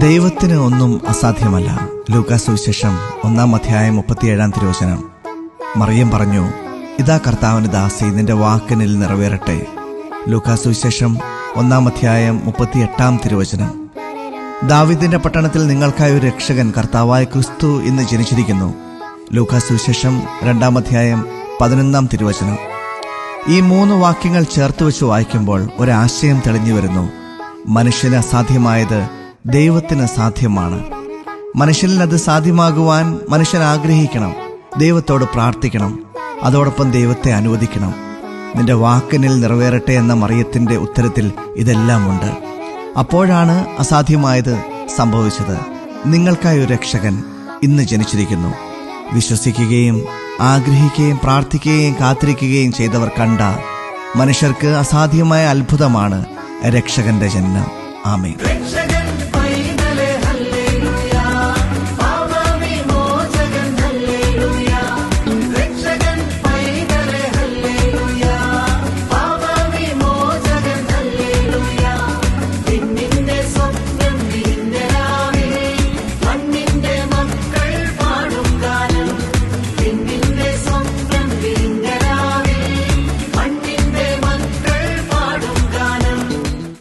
ദൈവത്തിന് ഒന്നും അസാധ്യമല്ല. ലൂക്കാസ് സുവിശേഷം 1:37 മറിയം പറഞ്ഞു, ഇതാ കർത്താവിന്റെ ദാസി, നിന്റെ വാക്കിനിൽ നിറവേറട്ടെ. ലൂക്കാസ് സുവിശേഷം 1:38 ദാവീദിന്റെ പട്ടണത്തിൽ നിങ്ങൾക്കായ ഒരു രക്ഷകൻ കർത്താവായ ക്രിസ്തു ഇന്ന് ജനിച്ചിരിക്കുന്നു. ലൂക്കാസ് സുവിശേഷം 2:11 ഈ 3 വാക്യങ്ങൾ ചേർത്തുവെച്ച് വായിക്കുമ്പോൾ ഒരാശയം തെളിഞ്ഞു വരുന്നു. മനുഷ്യന് അസാധ്യമായത് ദൈവത്തിന് സാധ്യമാണ്. മനുഷ്യനിൽ അത് സാധ്യമാകുവാൻ മനുഷ്യൻ ആഗ്രഹിക്കണം, ദൈവത്തോട് പ്രാർത്ഥിക്കണം, അതോടൊപ്പം ദൈവത്തെ അനുവദിക്കണം. നിന്റെ വാക്കിനിൽ നിറവേറട്ടെ എന്ന മറിയത്തിന്റെ ഉത്തരത്തിൽ ഇതെല്ലാം ഉണ്ട്. അപ്പോഴാണ് അസാധ്യമായത് സംഭവിച്ചത്. നിങ്ങൾക്കായി ഒരു രക്ഷകൻ ഇന്ന് ജനിച്ചിരിക്കുന്നു. വിശ്വസിക്കുകയും ആഗ്രഹിക്കുകയും പ്രാർത്ഥിക്കുകയും കാത്തിരിക്കുകയും ചെയ്തവർ കണ്ട മനുഷ്യർക്ക് അസാധ്യമായ അത്ഭുതമാണ് രക്ഷകന്റെ ജനനം. ആമേൻ.